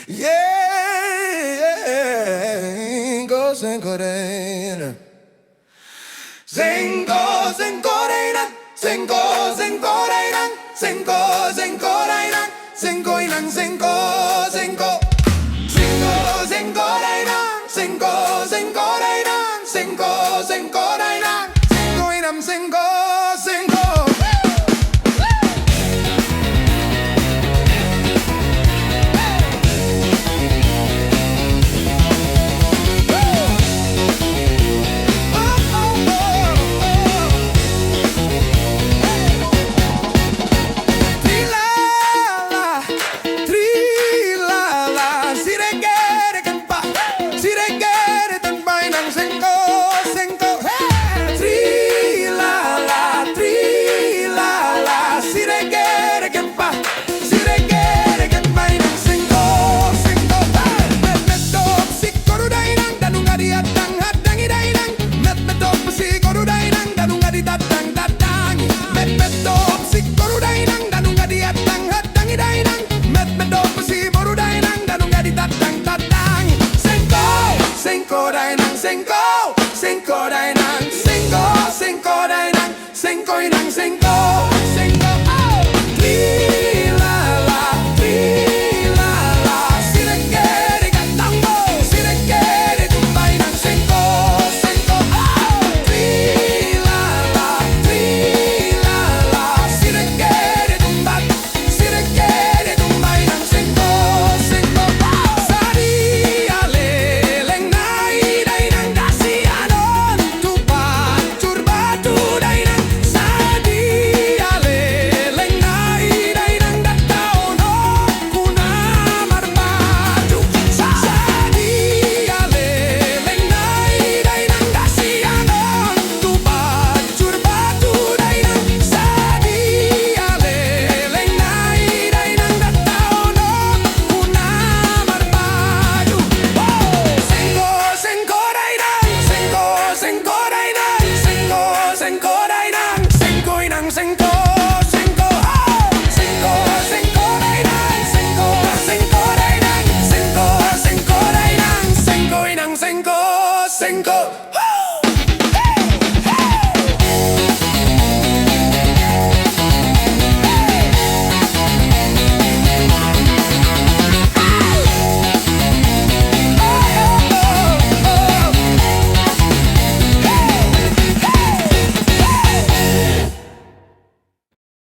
Yeah, go Senkorena. Senko, Senkorena. Senko, Senkorena. Senko, Senkorena. Senkoinang, Senko, Senko. Senko, Senkorena. Senko, Senkorena. Senko, Senkorena. Senkoinang, Senko, Senko. Senkoinang, Senko, Senko, oh! Tri-la-la, tri-la-la. Sirekere katambo, sirekere tumbainang Senko, Senko, oh! Tri-la-la, tri-la-la. Sirekere tumbainang Senko, Senko, oh! Sari aleleng nai dainang dasianon tupat curbatu dainang. Senko, Senko, oh! Senko, Senko, Dainang, Senko, Senko, Dainang, Senko, Senko, Dainang, Senkoinang, Senko, Senko.